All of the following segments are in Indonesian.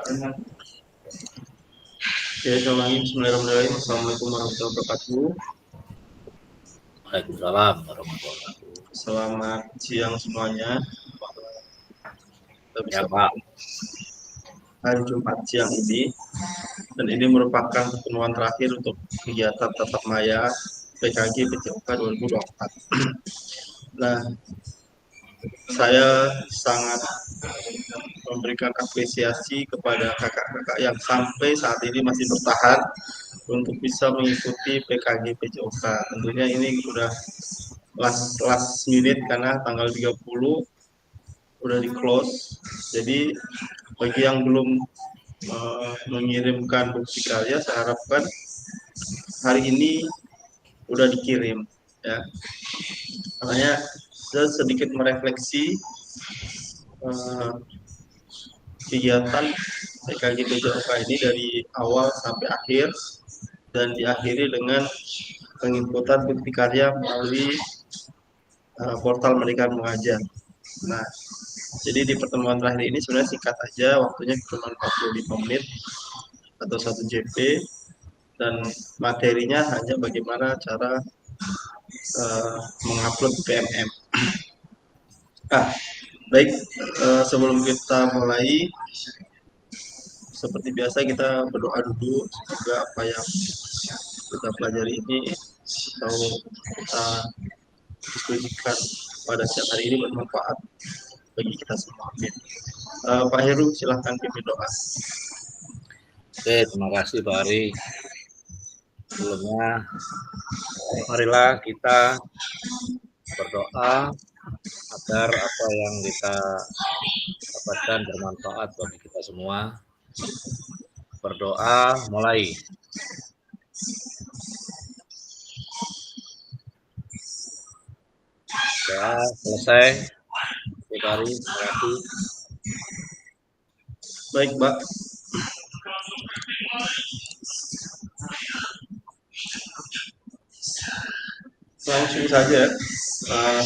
Oke, saya ulangi. Bismillahirrahmanirrahim. Assalamualaikum warahmatullahi wabarakatuh. Waalaikumsalam warahmatullahi wabarakatuh. Selamat siang semuanya. Kita bisa Ya Pak. hari Jumat siang ini, dan ini merupakan pertemuan terakhir untuk kegiatan tatap maya PKG PJOK 2024. Nah, saya sangat memberikan apresiasi kepada kakak-kakak yang sampai saat ini masih bertahan untuk bisa mengikuti PKG PJOK. Tentunya ini sudah last minute karena tanggal 30 udah di close. Jadi bagi yang belum mengirimkan bukti karya, saya harapkan hari ini udah dikirim ya. Makanya saya sedikit merefleksi kegiatan PKG PJOK ini dari awal sampai akhir, dan diakhiri dengan penginputan bukti karya melalui portal Merdeka Mengajar. Nah, jadi di pertemuan terakhir ini sebenarnya singkat aja, waktunya cuma 45 menit atau 1 JP, dan materinya hanya bagaimana cara mengupload PMM. Baik, sebelum kita mulai, seperti biasa kita berdoa dulu, semoga apa yang kita pelajari ini atau kita diskusikan pada siang hari ini bermanfaat bagi kita semua. Amin. Pak Heru, silahkan pimpin doa. Oke, terima kasih Pak Ari. Sebelumnya, marilah kita berdoa agar apa yang kita dapatkan bermanfaat bagi kita semua. Berdoa mulai. Ya, selesai. Oke, Pak Ari, terima kasih. Baik, Mbak. Langsung saja. Saya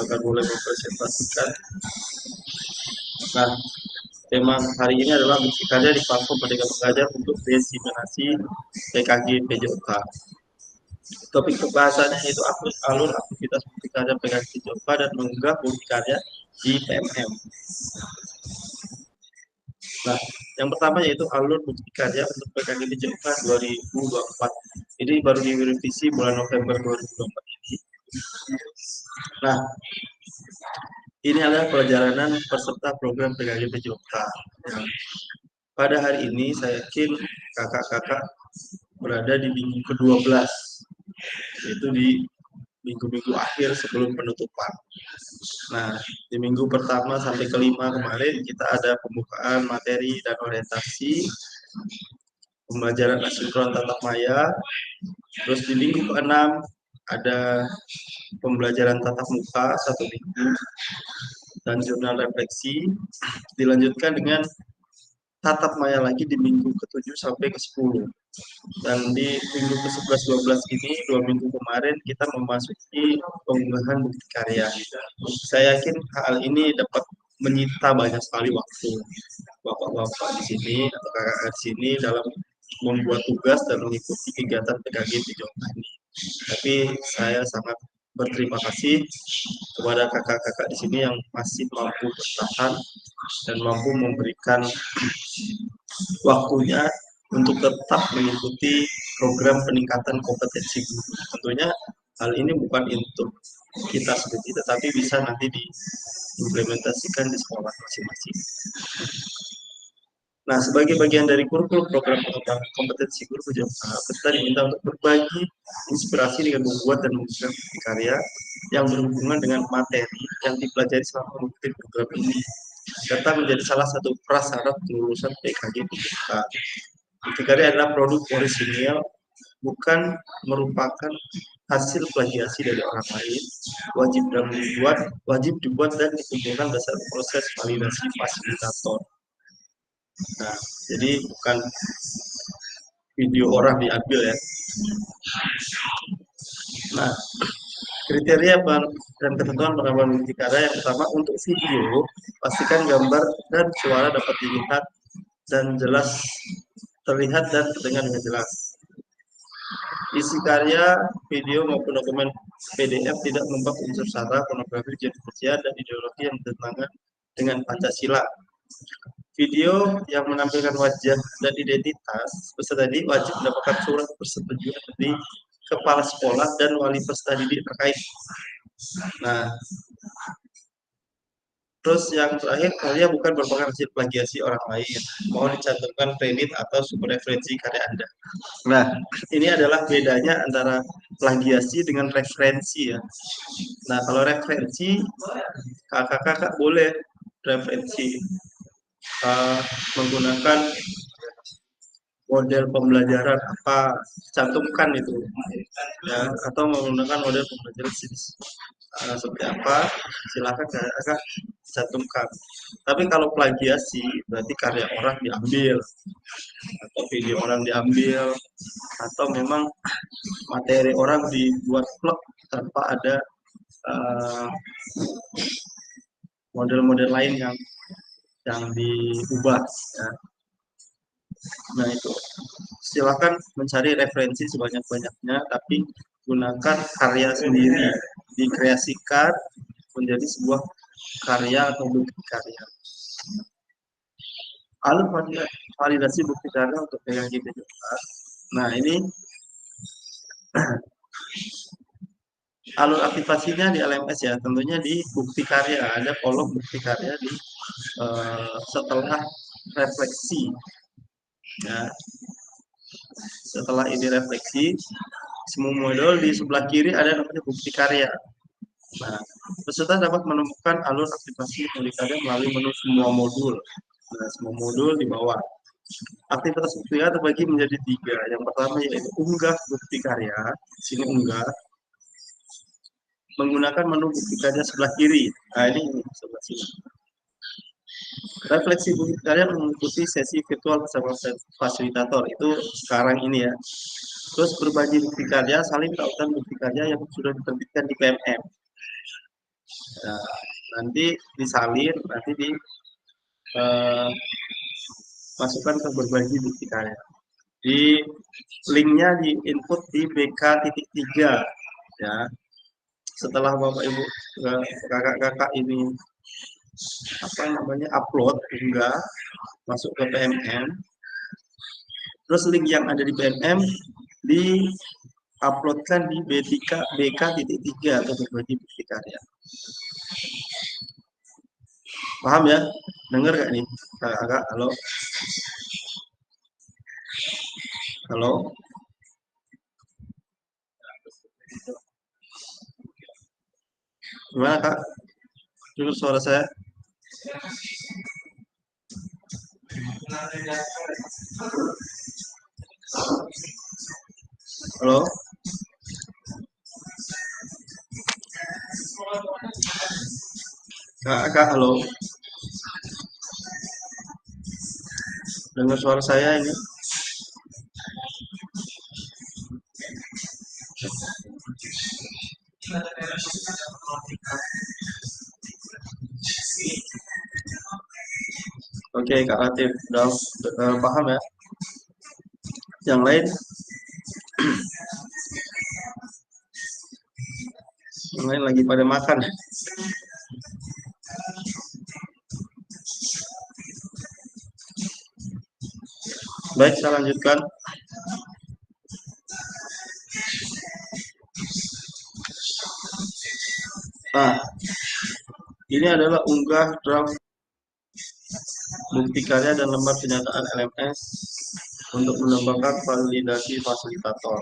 akan mulai mempresentasikan. Nah, tema hari ini adalah bukti karya di platform Merdeka Mengajar untuk diseminasi PKG PJOK. Topik pembahasannya yaitu alur aktivitas bukti karya PKG PJOK dan mengunggah bukti karya di PMM. Nah, yang pertama yaitu alur bukti karya untuk PKG PJOK 2024. Ini baru direvisi bulan November 2024 ini. Nah, ini adalah perjalanan peserta program PKG PJOK. Pada hari ini saya yakin kakak-kakak berada di minggu ke-12, yaitu di minggu-minggu akhir sebelum penutupan. Nah, di minggu pertama sampai kelima kemarin kita ada pembukaan materi dan orientasi, pembelajaran asinkron tatap maya. Terus di minggu ke-6 ada pembelajaran tatap muka 1 minggu dan jurnal refleksi. Dilanjutkan dengan tatap maya lagi di minggu ke-7 sampai ke-10. Dan di minggu ke-11 12 ini 2 minggu kemarin kita memasuki pengunggahan bukti karya. Saya yakin hal ini dapat menyita banyak sekali waktu bapak-bapak di sini atau kakak-kakak di sini dalam membuat tugas dan mengikuti kegiatan PKG PJOK ini. Tapi saya sangat berterima kasih kepada kakak-kakak di sini yang masih mampu bertahan dan mampu memberikan waktunya untuk tetap mengikuti program peningkatan kompetensi guru. Tentunya hal ini bukan untuk kita sendiri, tetapi bisa nanti diimplementasikan di sekolah masing-masing. Nah, sebagai bagian dari kurikulum program pengembangan kompetensi guru PJOK, kita diminta untuk berbagi inspirasi dengan membuat dan mengusulkan bukti karya yang berhubungan dengan materi yang dipelajari selama mengikuti program ini, serta menjadi salah satu prasyarat kelulusan PKG PJOK. Bukti karya adalah produk orisinil, bukan merupakan hasil plagiasi dari orang lain, wajib dibuat dan dikumpulkan berdasarkan proses validasi fasilitator. Nah, jadi bukan video orang diambil ya. Nah, Kriteria dan ketentuan penambahan bukti karya yang pertama untuk video, pastikan gambar dan suara dapat dilihat dan jelas terlihat dan terdengar dengan jelas. Isi karya, video maupun dokumen PDF tidak membuat unsur sara, pornografi, ujaran kebencian, dan ideologi yang bertentangan dengan Pancasila. Video yang menampilkan wajah dan identitas peserta didik wajib mendapatkan surat persetujuan dari kepala sekolah dan wali peserta didik terkait. Nah, terus yang terakhir, karya bukan merupakan hasil plagiasi orang lain. Mohon dicantumkan kredit atau sumber referensi karya Anda. Nah, ini adalah bedanya antara plagiasi dengan referensi ya. Nah, kalau referensi, kakak-kakak boleh referensi menggunakan model pembelajaran apa, cantumkan itu ya, atau menggunakan model pembelajaran seperti apa, silakan kakak cantumkan. Tapi kalau plagiasi berarti karya orang diambil atau video orang diambil atau memang materi orang dibuat plek tanpa ada model-model lain yang diubah ya. Nah itu silakan mencari referensi sebanyak-banyaknya, tapi gunakan karya sendiri, dikreasikan menjadi sebuah karya atau bukti karya. Alur validasi bukti karya untuk PKG juga. Nah ini alur aktivasinya di LMS ya, tentunya di bukti karya, ada kolom bukti karya di setelah refleksi ya. Setelah ini refleksi, semua modul di sebelah kiri ada namanya bukti karya. Nah, peserta dapat menemukan alur aktivasi bukti karya melalui menu semua modul. Nah, semua modul di bawah. Aktivitas bukti karya terbagi menjadi 3. Yang pertama yaitu unggah bukti karya. Sini unggah. Menggunakan menu bukti karya sebelah kiri. Nah, ini sebelah sini. Refleksi bukti karya mengikuti sesi virtual bersama fasilitator. Itu sekarang ini ya. Terus berbagi bukti karya, saling tautan bukti karya yang sudah diterbitkan di PMM. Nah, nanti disalin, nanti masukkan ke berbagi bukti karya. Di linknya di input di BK.3 ya. Setelah Bapak Ibu kakak-kakak ini upload unggah masuk ke PMM. Terus link yang ada di PMM di uploadkan di BK.3 atau berbagi bukti karya. Paham ya? Dengar gak nih kakak? Halo? Halo? Gimana kak? Dengar suara saya? Halo? Kak, halo? Dengar suara saya ini? Oke, Kak Latif, udah paham ya? Yang lain? Yang lain lagi pada makan. Baik, saya lanjutkan. Nah, ini adalah unggah draft bukti karya dan lembar penyataan LMS untuk menambahkan validasi fasilitator.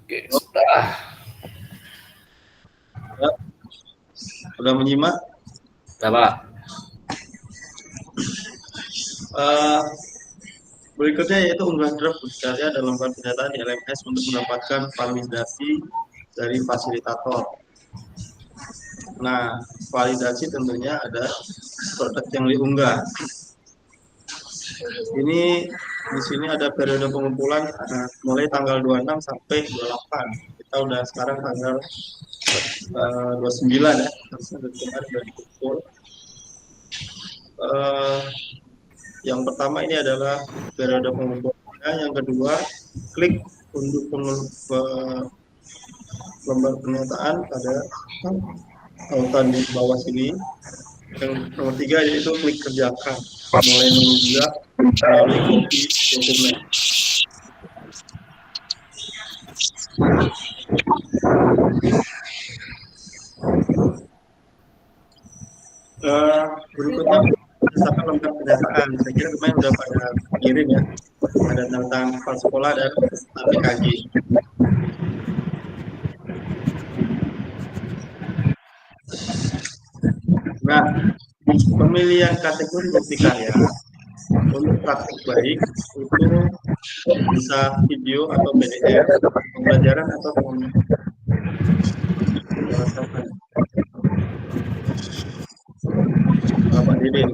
Oke, sudah. Ya, sudah menyimak. Sudah, Pak. Eh, Berikutnya yaitu unggah draft berkarya dan lembar pernyataan di LMS untuk mendapatkan validasi dari fasilitator. Nah, validasi tentunya ada produk yang diunggah. Ini di sini ada periode pengumpulan mulai tanggal 26 sampai 28. Kita udah sekarang tanggal 29 ya, harusnya dari kemarin sudah dikumpul. Yang pertama ini adalah periode pengumpulannya, yang kedua klik untuk lembar pernyataan pada tautan di bawah sini. Yang nomor tiga yaitu klik kerjakan, mulai menunjuk melalui copy dokumen. Berikutnya misalkan lembar pernyataan, saya kira kemarin udah pada kirim ya, ada tentang kepala sekolah dan APKG. Nah, pemilihan kategori bukti karya untuk praktik baik itu bisa video atau PDF, pembelajaran atau Pak Didin.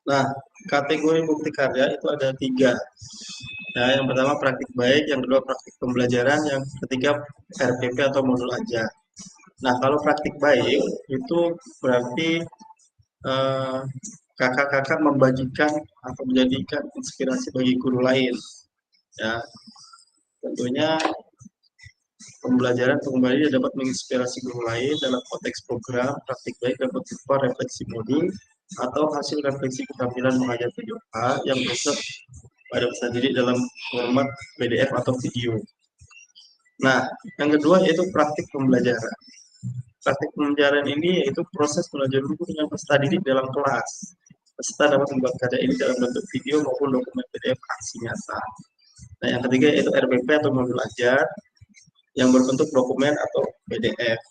Nah, kategori bukti karya itu ada tiga. Nah, yang pertama praktik baik, yang kedua praktik pembelajaran, yang ketiga RPP atau modul ajar. Nah, kalau praktik baik itu berarti kakak-kakak membagikan atau menjadikan inspirasi bagi guru lain. Ya, tentunya pembelajaran kembali dapat menginspirasi guru lain dalam konteks program praktik baik dapat berupa refleksi modul atau hasil refleksi keterampilan mengajar PJOK yang bisa pada peserta didik dalam format PDF atau video. Nah, yang kedua yaitu praktik pembelajaran. Praktik pembelajaran ini yaitu proses belajar guru dengan peserta didik dalam kelas. Peserta dapat membuat karya ini dalam bentuk video maupun dokumen PDF aksi nyata. Nah, yang ketiga yaitu RPP atau modul ajar yang berbentuk dokumen atau PDF.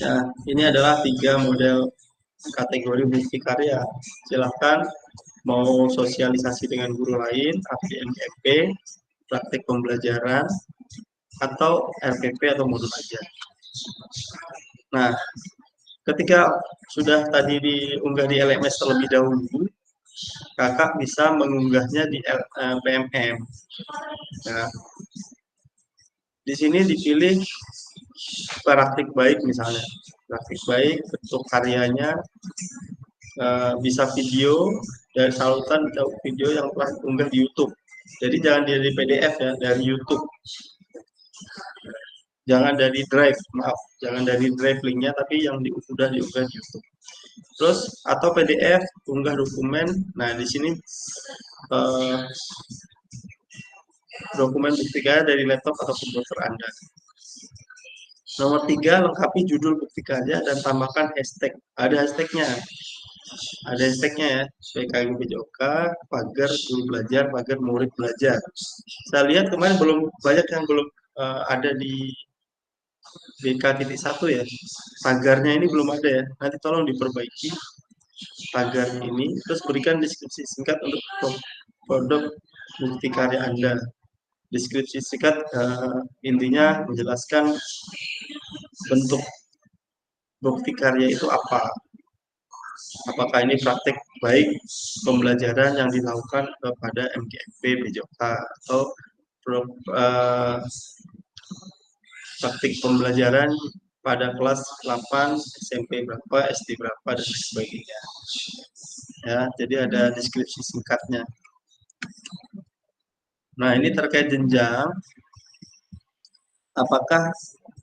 Nah, ini adalah tiga model kategori bukti karya. Silakan mau sosialisasi dengan guru lain, APMFP, praktik pembelajaran, atau RPP atau modul ajar. Nah, ketika sudah tadi diunggah di LMS terlebih dahulu, kakak bisa mengunggahnya di PMM. Nah, di sini dipilih praktik baik misalnya. Praktik baik, bentuk karyanya bisa video dan salutan video yang telah diunggah di YouTube. Jadi jangan dari PDF ya, dari YouTube. Jangan dari Drive, maaf, jangan dari Drive linknya, tapi yang sudah diunggah di YouTube. Terus atau PDF, unggah dokumen. Nah di sini dokumen bukti karya dari laptop atau komputer Anda. Nomor 3, lengkapi judul bukti karya dan tambahkan hashtag. Ada hashtagnya. Ada hashtagnya ya, PKG PJOK, pagar guru belajar, pagar murid belajar. Saya lihat kemarin banyak yang belum ada di BK.1 ya. Pagarnya ini belum ada ya. Nanti tolong diperbaiki pagar ini, terus berikan deskripsi singkat untuk produk bukti karya Anda. Deskripsi singkat intinya menjelaskan bentuk bukti karya itu apa. Apakah ini praktek baik pembelajaran yang dilakukan kepada MGMP PJOK atau praktik pembelajaran pada kelas 8, SMP berapa, SD berapa, dan sebagainya. Ya, jadi ada deskripsi singkatnya. Nah, ini terkait jenjang. Apakah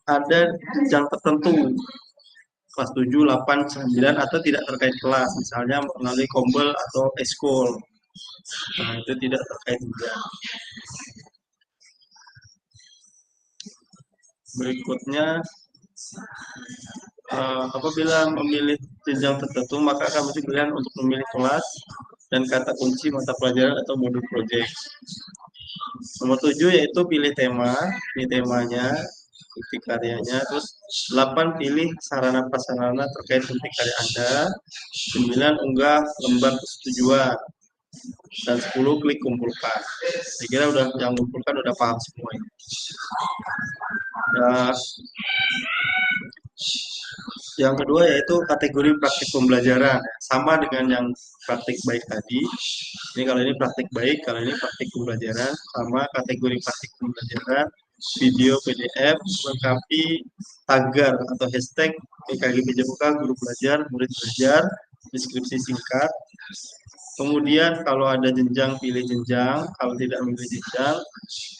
ada jenjang tertentu kelas 7, 8, 9 atau tidak terkait kelas, misalnya melalui kombel atau eskul. Nah, itu tidak terkait jenjang. Berikutnya apabila memilih jenjang tertentu, maka akan muncul pilihan untuk memilih kelas dan kata kunci mata pelajaran atau modul proyek. Nomor 7 yaitu pilih tema, pilih temanya, bukti karyanya, terus 8 pilih sarana prasarana terkait bukti karya Anda, 9 unggah lembar persetujuan, dan 10 klik kumpulkan. Saya kira udah yang kumpulkan udah paham semua ini. Nah, yang kedua yaitu kategori praktik pembelajaran, sama dengan yang praktik baik tadi. Ini kalau ini praktik baik, kalau ini praktik pembelajaran, sama kategori praktik pembelajaran, video PDF, melengkapi tagar atau hashtag PKG PJMK, guru belajar, murid belajar, deskripsi singkat. Kemudian kalau ada jenjang, pilih jenjang. Kalau tidak memilih jenjang,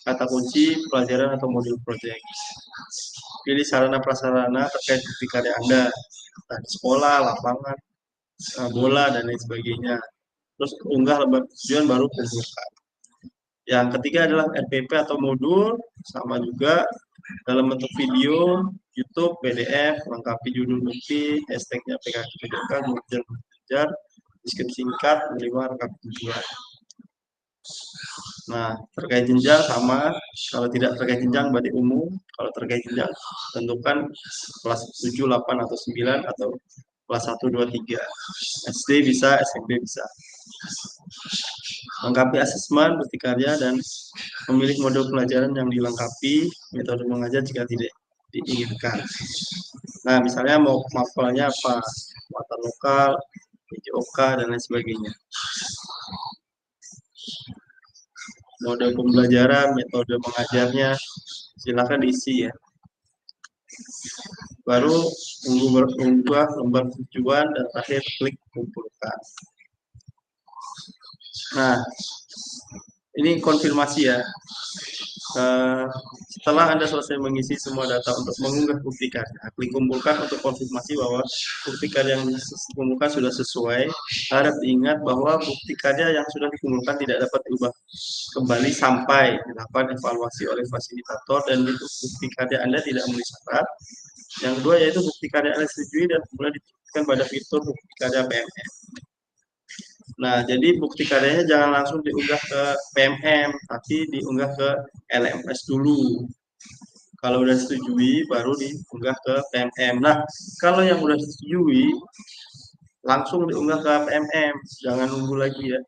kata kunci, pelajaran atau modul project. Pilih sarana prasarana terkait bukti karya Anda, di sekolah, lapangan, bola, dan lain sebagainya. Terus unggah lembar tujuan baru kumpulkan. Yang ketiga adalah RPP atau modul, sama juga dalam bentuk video, YouTube, PDF, lengkapi judul bukti, hashtagnya PKG PJMK, guru belajar, deskripsi singkat, menerima rekap tujuan. Nah, terkait jenjang sama, kalau tidak terkait jenjang berarti umum, kalau terkait jenjang tentukan kelas 7, 8, atau 9, atau kelas 1, 2, 3. SD bisa, SMP bisa. Lengkapi asesmen, bukti karya, dan memilih modul pelajaran yang dilengkapi, metode mengajar jika tidak diinginkan. Nah, misalnya mau mapelnya apa? Mata lokal, PJOK, dan lain sebagainya. Mode pembelajaran, metode mengajarnya, silakan diisi ya. Baru unggah lembar tujuan dan terakhir klik kumpulkan. Nah, ini konfirmasi ya. Setelah Anda selesai mengisi semua data untuk mengunggah bukti karya, klik kumpulkan untuk konfirmasi bahwa bukti karya yang dikumpulkan sudah sesuai. Harap diingat bahwa bukti karya yang sudah dikumpulkan tidak dapat diubah kembali sampai dilakukan evaluasi oleh fasilitator, dan bukti karya Anda tidak memenuhi syarat. Yang kedua yaitu bukti karya Anda disetujui dan kemudian ditemukan pada fitur bukti karya PMM. Nah, jadi bukti karyanya jangan langsung diunggah ke PMM, tapi diunggah ke LMS dulu. Kalau udah disetujui, baru diunggah ke PMM. Nah, kalau yang udah disetujui, langsung diunggah ke PMM, jangan nunggu lagi ya.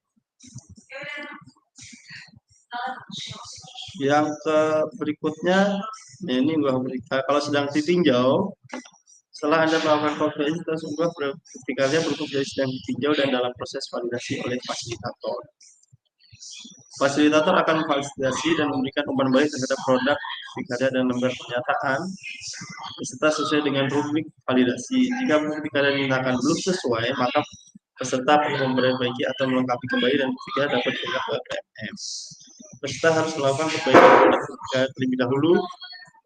Yang ke berikutnya, ini unggah berita. Kalau sedang ditinjau, setelah Anda melakukan konferensi, kita unggah bukti karya berupa jadi sedang ditinjau dan dalam proses validasi oleh fasilitator. Fasilitator akan memvalidasi dan memberikan umpan balik terhadap produk, bukti karya, dan lembar pernyataan peserta sesuai dengan rubrik validasi. Jika bukti karya dinyatakan belum sesuai, maka peserta perlu memperbaiki atau melengkapi kembali dan bukti karya dapat diunggah ke PMM. Peserta harus melakukan perbaikan produk bukti karya terlebih dahulu,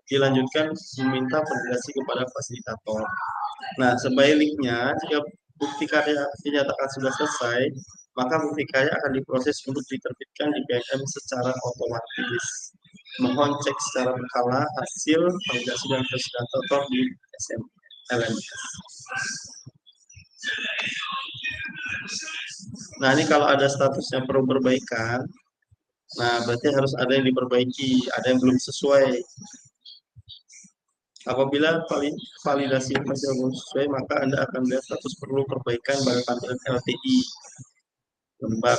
dilanjutkan meminta validasi kepada fasilitator. Nah, sebaliknya, jika bukti karya dinyatakan sudah selesai, maka bukti karya akan diproses untuk diterbitkan di PMM secara otomatis. Mohon cek secara berkala hasil validasi dan fasilitator di LMS. Nah, ini kalau ada statusnya perlu perbaikan, nah berarti harus ada yang diperbaiki, ada yang belum sesuai. Apabila validasi masih belum sesuai, maka Anda akan melihat status perlu perbaikan pada tampilan LTI. Lembar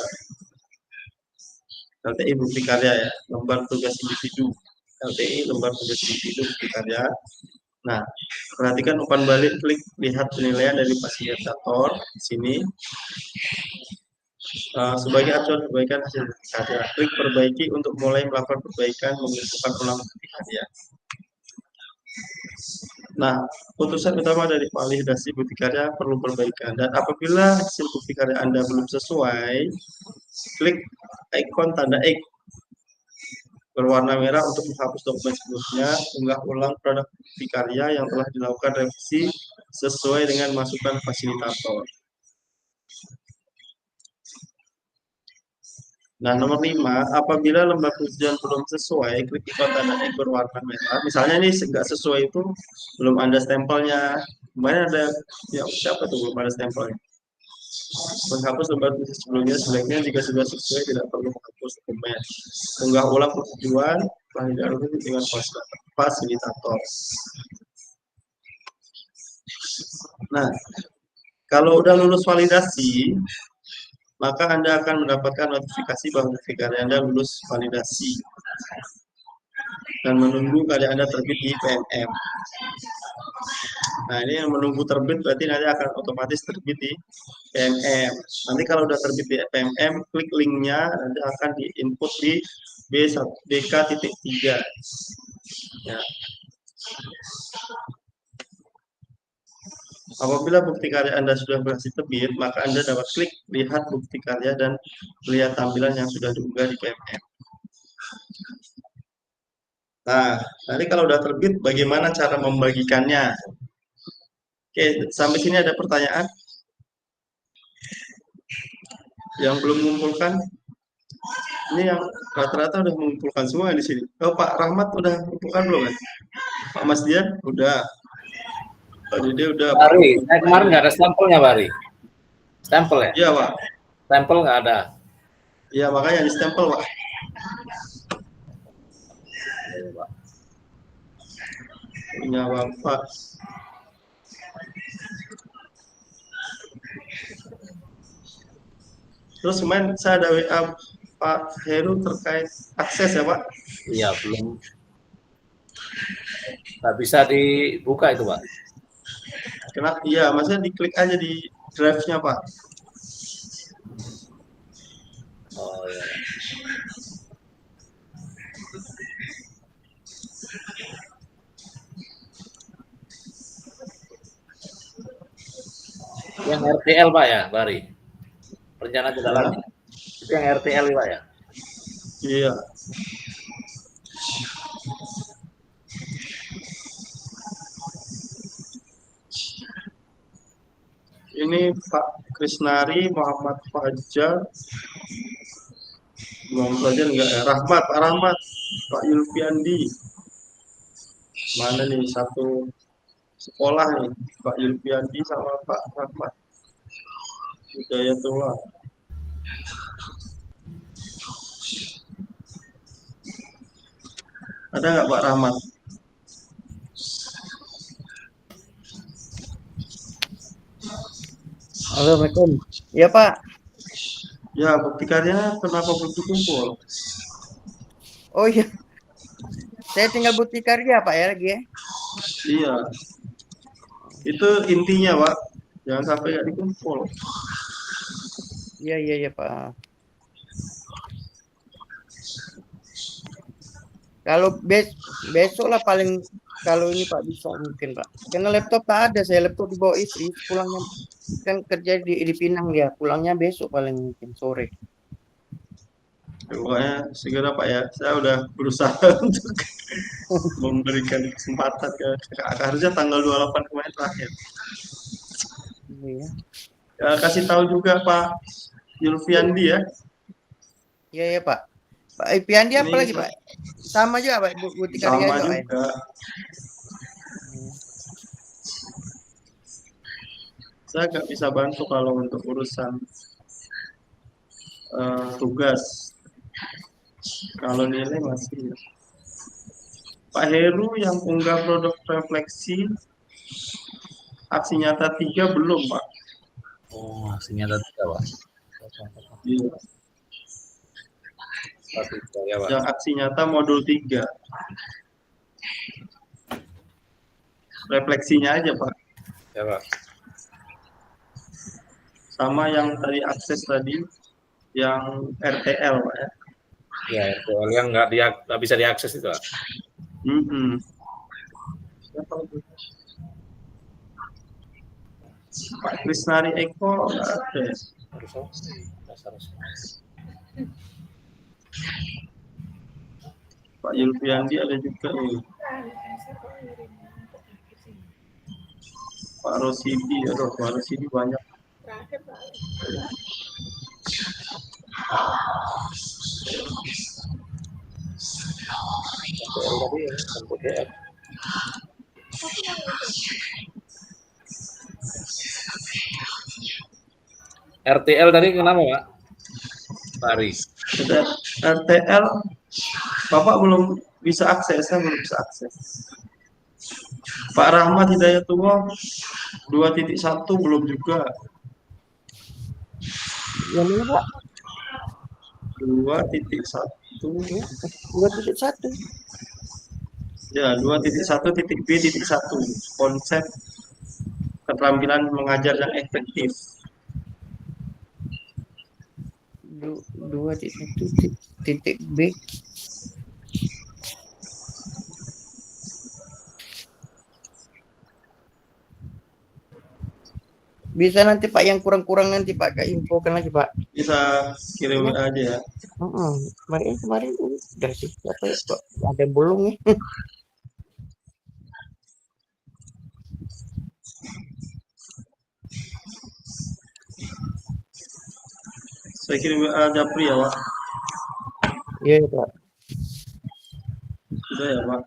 LTI bukti karya ya, lembar tugas individu. LTI lembar tugas individu bukti karya. Nah, perhatikan umpan balik, klik lihat penilaian dari fasilitator di sini. Sebagai acuan perbaikan hasil karya, klik perbaiki untuk mulai melakukan perbaikan, mengumpulkan ulang bukti karya. Nah, putusan utama dari validasi bukti karya perlu perbaikan, dan apabila hasil bukti karya Anda belum sesuai, klik ikon tanda X berwarna merah untuk menghapus dokumen sebelumnya. Unggah ulang produk bukti karya yang telah dilakukan revisi sesuai dengan masukan fasilitator. Nah, nomor 5, apabila lembar tujuan belum sesuai, klik ikon tanda X berwarna merah. Misalnya ini nggak sesuai itu, belum ada stempelnya, Kemarin ada yang siapa tuh belum ada stempel. Menghapus lembar tulis sebelumnya sebaiknya jika sudah sesuai tidak perlu menghapus dokumen. Unggah ulang persetujuan telah dilalui dengan fasilitator. Nah, kalau udah lulus validasi, maka Anda akan mendapatkan notifikasi bahwa karya Anda lulus validasi dan menunggu karya Anda terbit di PNM. Nah, ini yang menunggu terbit berarti nanti akan otomatis terbit di PNM. Nanti kalau udah terbit di PNM, klik linknya, nanti akan diinput di BK.3. Ya. Apabila bukti karya Anda sudah berhasil terbit, maka Anda dapat klik lihat bukti karya dan lihat tampilan yang sudah diunggah di PNM. Nah, nanti kalau udah terbit, bagaimana cara membagikannya? Oke, sampai sini ada pertanyaan? Yang belum mengumpulkan? Ini yang rata-rata udah mengumpulkan semua di sini. Oh, Pak Rahmat udah mengumpulkan belum kan? Pak Mas Dian udah. Pak Dede udah. Bari, saya kemarin nggak ada stempelnya, Bari. Stempel ya? Iya, Pak. Stempel nggak ada. Iya, makanya di stempel, Pak. Punya Bapak. Terus kemarin saya ada WA Pak Heru terkait akses ya, Pak? Iya, belum. Nggak bisa dibuka itu, Pak. Kenapa? Iya, maksudnya diklik aja di drive-nya, Pak. Oh iya. Yang RTL, Pak ya, Bari. Rencana tidak lanjut. Itu yang RTL, Pak ya. Iya. Ini Pak Krisnari, Muhammad Fajar, Muhammad Fajar enggak ya? Rahmat, Pak Rahmat, Pak Yulfiandi. Mana nih satu sekolah nih, Pak Yulfiandi sama Pak Rahmat. Hidayatullah. Ada nggak Pak Rahmat? Assalamualaikum. Iya Pak. Ya, bukti karyanya kenapa belum dikumpul? Oh iya. Saya tinggal bukti karya Pak ya lagi ya. Iya. Itu intinya, Pak. Jangan sampai nggak dikumpul. Iya Pak. Kalau besok lah paling kalau ini Pak bisa mungkin Pak. Karena laptop tak ada, saya laptop dibawa istri, pulangnya kan kerja di Pinang dia, pulangnya besok paling mungkin sore. Pokoknya segera Pak ya. Saya udah berusaha untuk memberikan kesempatan ke harusnya tanggal 28 kemarin terakhir. Iya. Ya, kasih tahu juga Pak Yulfiandi ya. Iya Pak. Pak Ipiandi apa Ini lagi Pak? Sama juga Pak, bukti karya sama juga. juga. Saya nggak bisa bantu kalau untuk urusan tugas. Kalau nilai masih. Pak Heru yang unggah produk refleksi aksi nyata 3 belum Pak. Oh, hasilnya ada 3, Pak. Iya. Ya, Pak. Yang aksi nyata modul 3. Refleksinya aja Pak. Ya, Pak. Sama yang tadi akses tadi, yang RTL Pak ya. Ya, RTL yang nggak bisa diakses itu, Pak. Pak Krisnari Eko nggak ada. Pak Yulfiandi ada juga nih. Pak Rosidi, aduh Pak Rosidi banyak. RTL tadi kenapa Pak? Bari. RTL Bapak belum bisa akses, saya belum bisa akses. Pak Rahmat Hidayatullah 2.1 belum juga. Yang mana Pak? 2.1 2.1. ya 2.1.b.1 konsep keterampilan mengajar yang efektif. 2.1.b. Bisa nanti Pak yang kurang-kurang nanti Pak infokan lagi Pak. Bisa kirim aja ya. Kemarin udah sih apa ya Pak? Ada yang belum nih. Saya kirim Japri ya Pak. Iya Pak. Sudah ya Pak.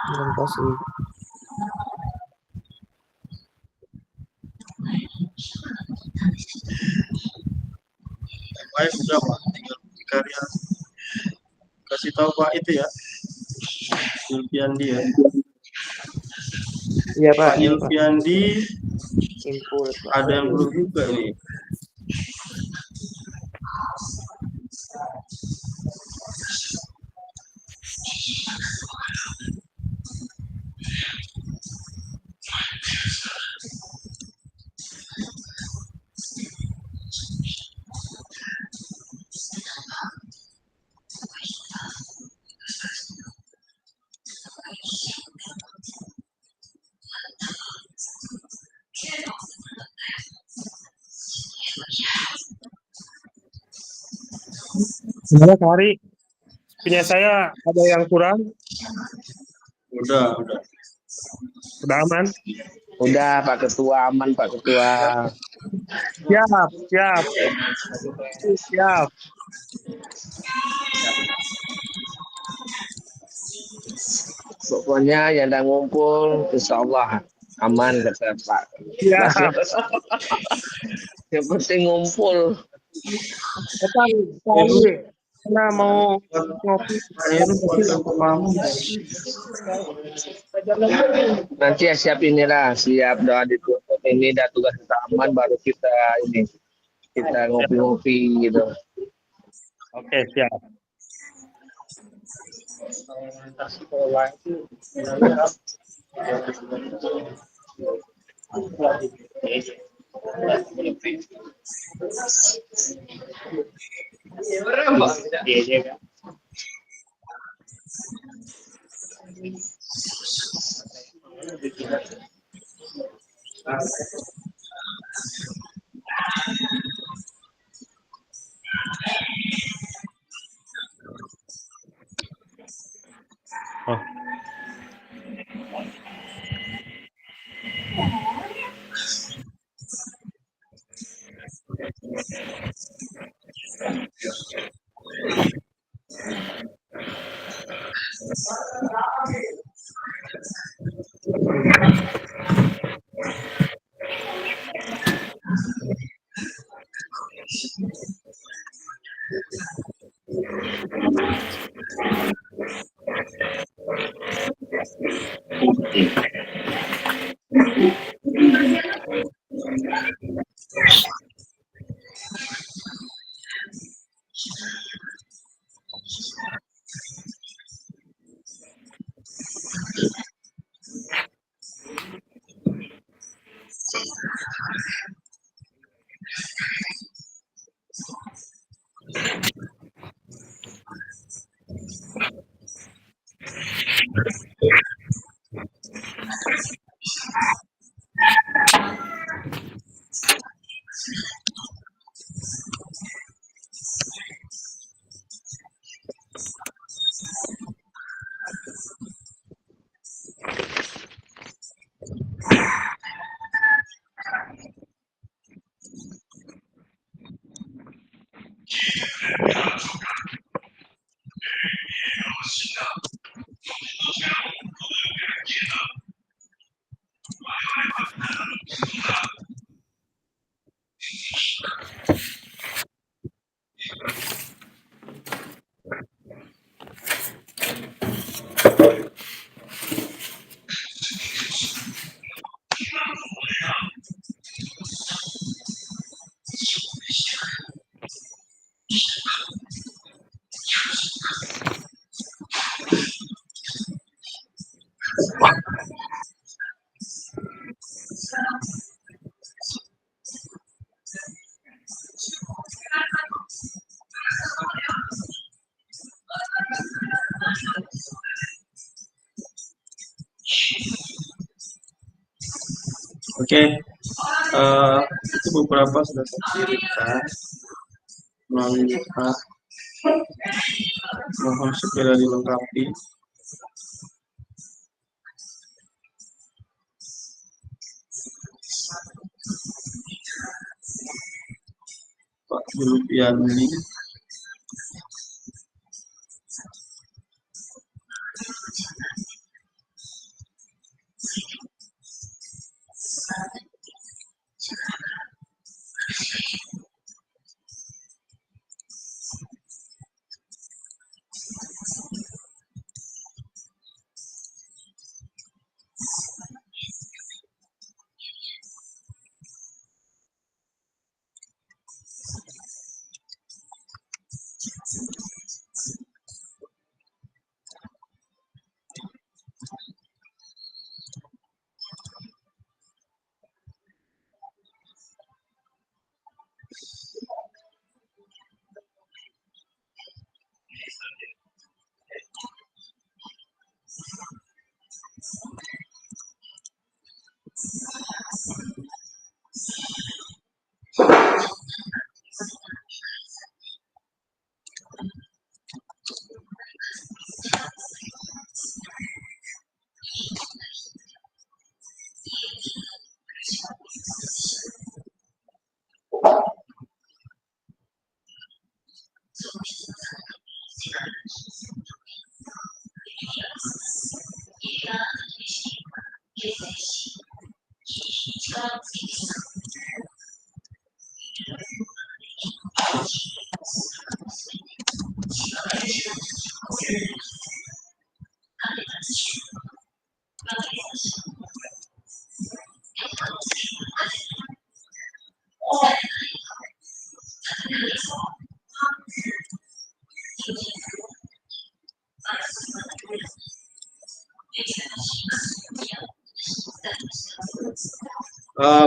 Terima kasih. Baik sudah Pak. Tinggal karya. Kasih tahu Pak itu ya. Yulfiandi ya. Iya Pak. Pak Yulfiandi Info Pak. ada yang belum juga nih. Gimana Kak Hari? Punya saya ada yang kurang? Udah. Udah aman? Udah Pak Ketua, aman Pak Ketua. Siap. Pokoknya yang udah ngumpul, insya Allah aman kata Pak. Siap. Yang penting ngumpul. Kapan Kak Hari? Karena mau ngopi. Nanti ya siap doa ditutup ini dan tugas kita aman baru kita ngopi-ngopi gitu. Oke, siap. Oke, itu beberapa sudah saya kirimkan melalui WA. Mohon segera dilengkapi. Pak Julpiani.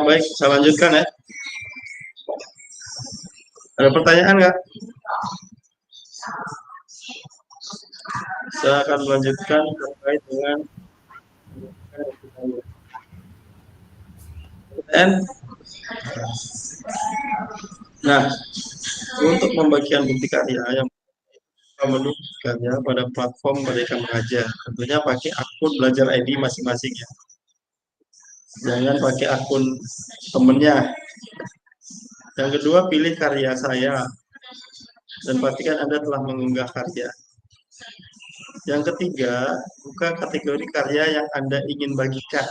Baik, saya lanjutkan ya. Ada pertanyaan nggak? Saya akan melanjutkan terkait dengan nah, untuk pembagian bukti karya yang menu karya pada platform Merdeka Mengajar, tentunya pakai akun Belajar ID masing-masing ya. Jangan pakai akun temennya. Yang kedua, pilih karya saya dan pastikan Anda telah mengunggah karya. Yang ketiga, buka kategori karya yang Anda ingin bagikan.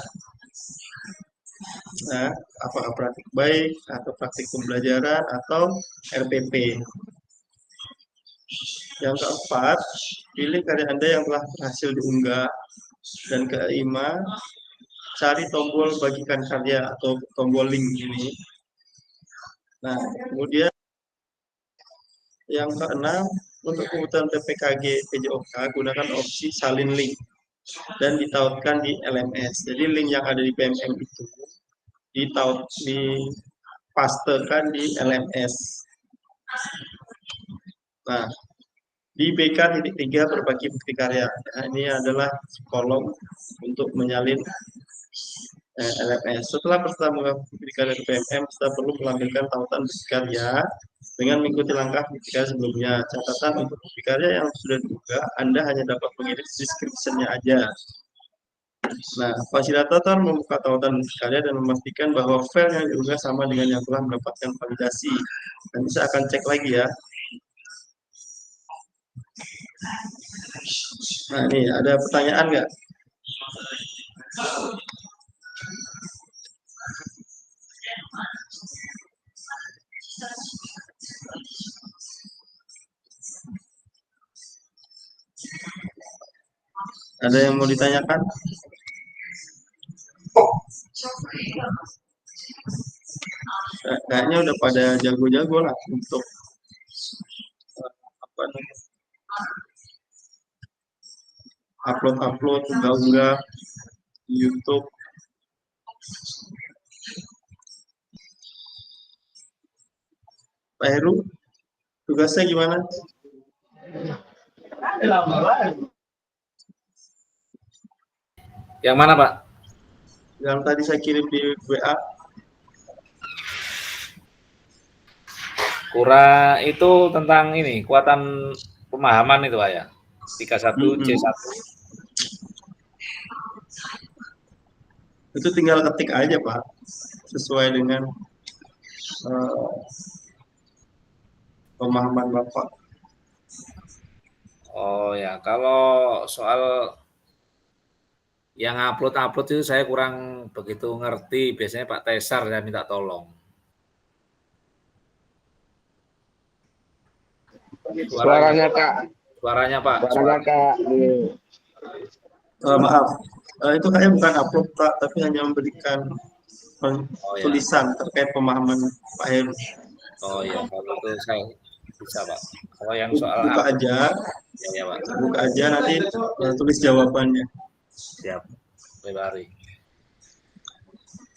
Nah, apakah praktik baik atau praktik pembelajaran atau RPP. Yang keempat, pilih karya Anda yang telah berhasil diunggah. Dan kelima, cari tombol bagikan karya atau tombol link ini. Nah, kemudian yang keenam, untuk kebutuhan PPKG PJOK, gunakan opsi salin link dan ditautkan di LMS. Jadi link yang ada di PMM itu dipastekan di LMS. Nah, di BK.3 berbagi bukti karya. Nah, ini adalah kolom untuk menyalin LMS. Setelah mengunggah bukti karya di PMM, kita perlu melampirkan tautan bukti karya dengan mengikuti langkah bukti karya sebelumnya. Catatan untuk bukti karya yang sudah diunggah, Anda hanya dapat mengedit description-nya aja. Nah, fasilitator membuka tautan bukti karya dan memastikan bahwa file yang diunggah sama dengan yang telah mendapatkan validasi. Nanti saya akan cek lagi ya. Nah, ini ada pertanyaan nggak? Ada yang mau ditanyakan? Kayaknya udah pada jago-jago lah untuk apa namanya, upload unggah-unggah di YouTube. Pak Heru, tugasnya gimana? Yang mana, Pak? yang tadi saya kirim di WA. Kura itu tentang ini, kekuatan pemahaman itu Pak ya. 31 C1. Itu tinggal ketik aja Pak, sesuai dengan pemahaman Bapak. Oh ya, kalau soal yang upload itu saya kurang begitu ngerti. Biasanya Pak Tesar saya minta tolong. Suaranya Kak. Suaranya Pak. Suaranya Kak. Maaf, itu kayaknya bukan upload Pak, tapi hanya memberikan tulisan terkait pemahaman Pak Heru. Oh iya, kalau itu saya bisa Pak. Kalau yang soal buka aja, ya Pak. Buka aja nanti tulis jawabannya. Siap, Bari.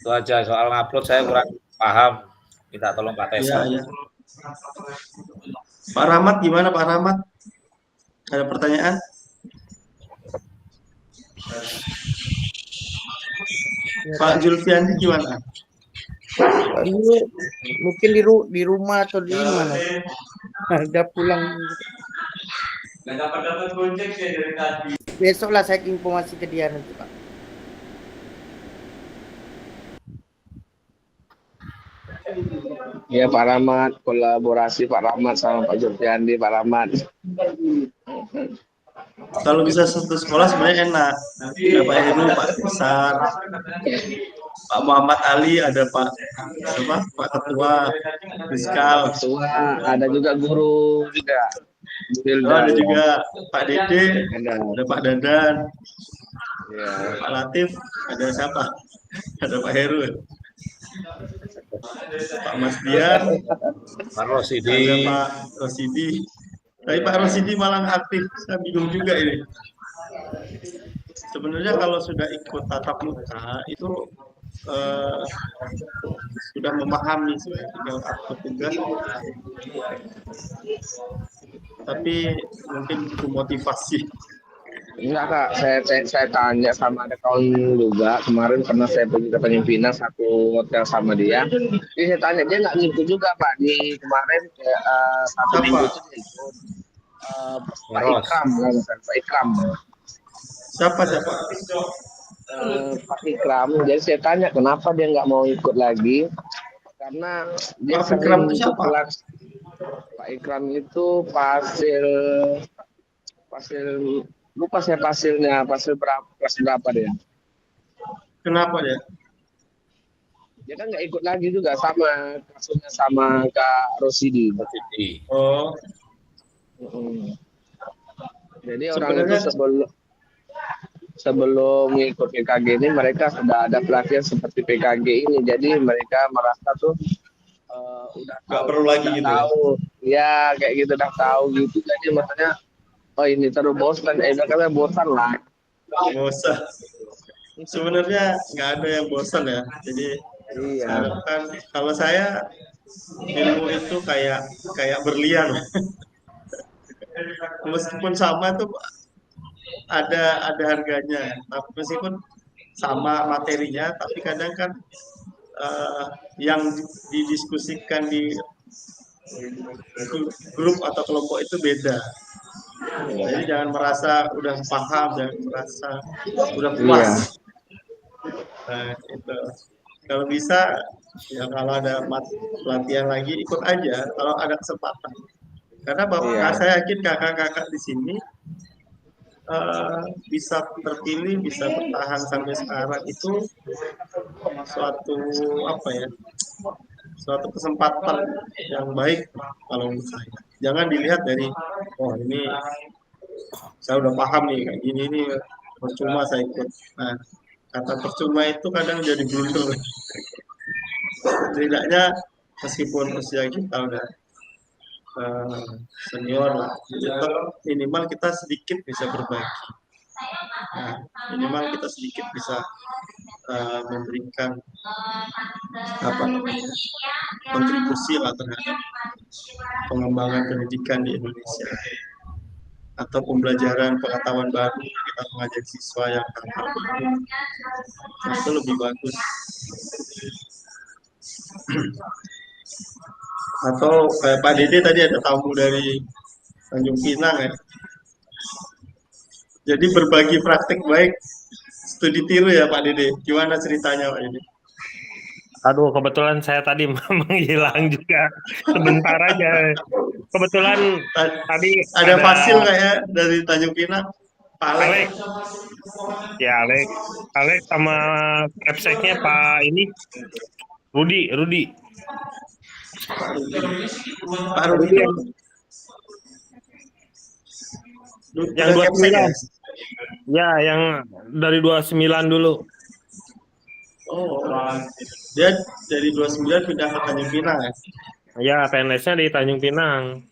Itu aja soal upload saya kurang paham. Minta tolong Pak Tesar. Ya. Pak Rahmat gimana Pak Rahmat? Ada pertanyaan? Pak Julfiandi gimana? Mungkin di rumah atau di mana? Udah pulang. Nggak dapat gojek ya dari tadi. Besok lah saya informasi ke dia nanti Pak. Ya Pak Rahmat, kolaborasi Pak Rahmat sama Pak Julfiandi, Pak Rahmat. Kalau bisa satu sekolah sebenarnya enak. Ada Pak Heru, Pak Besar, Pak Muhammad Ali, ada Pak Ketua, Fiskal. Ada juga guru juga. Ada juga Pak Dede, ada Pak Dadan, ya. Pak Latif, ada siapa? Ada Pak Heru, Pak Mas Dian, Pak Rosidi. ada Pak Rosidi. Tapi Pak Rosidi malah aktif, saya bingung juga ini. Sebenarnya kalau sudah ikut tatap muka itu sudah memahami sebenarnya, tinggal aktif tugas. Tapi mungkin butuh motivasi. Enggak Kak, saya tanya sama ada kawan juga kemarin karena saya pergi ke penyempinan satu hotel sama dia. Jadi saya tanya dia nggak ngikut juga Pak di kemarin satu minggu itu dia ikut. Pak Ikram, Pak Ikram. Siapa? Pak Ikram. Jadi saya tanya kenapa dia nggak mau ikut lagi? Karena dia Pak Ikram itu siapa? Pak Ikram itu pasir lupa saya pasir berapa dia? Kenapa dia? Dia kan nggak ikut lagi juga sama kasusnya sama Kak Rosidi. Oh. Jadi orang itu sebelum ikut PKG ini mereka sudah ada pelatihan seperti PKG ini. Jadi mereka merasa tuh udah nggak perlu lagi gitu. Tahu. Ya kayak gitu udah tahu gitu. Jadi makanya oh ini terus bosan. Katanya bosan lah. Bosan. Sebenarnya nggak ada yang bosan ya. Jadi kan kalau saya ilmu itu kayak berlian. Meskipun sama tuh ada harganya. Tapi meskipun sama materinya, tapi kadang kan yang didiskusikan di grup atau kelompok itu beda. Jadi jangan merasa udah paham, jangan merasa udah puas. Nah, itu. Kalau bisa, ya kalau ada pelatihan lagi ikut aja kalau ada kesempatan. Karena saya yakin kakak-kakak di sini bisa terpilih, bisa bertahan sampai sekarang itu suatu kesempatan yang baik kalau menurut saya. Jangan dilihat dari ini saya udah paham nih kayak gini ini percuma saya ikut. Nah, kata percuma itu kadang jadi blunder. Setidaknya meskipun usia kita udah senior lah, minimal kita sedikit bisa berbagi. Nah, minimal kita sedikit bisa memberikan kontribusi lah terhadap pengembangan pendidikan di Indonesia. atau pembelajaran pengetahuan baru, kita mengajak siswa yang hal baru, nah, itu lebih bagus. Atau kayak Pak Dede tadi ada tamu dari Tanjung Pinang ya. Jadi berbagi praktek baik studi tiru ya Pak Dede. Gimana ceritanya Pak Dede? Aduh, kebetulan saya tadi menghilang juga sebentar aja. Kebetulan tadi Ada ada Fasil kayak dari Tanjung Pinang, Pak Alek. Alex, ya Alex sama capseknya Pak ini Rudi. Pak Rudi Rudi itu yang udah capsek ya? 29. Ya, yang dari 29 dulu. Oh, dia dari 29 pindah ke Tanjung Pinang ya? Ya, PNS-nya di Tanjung Pinang.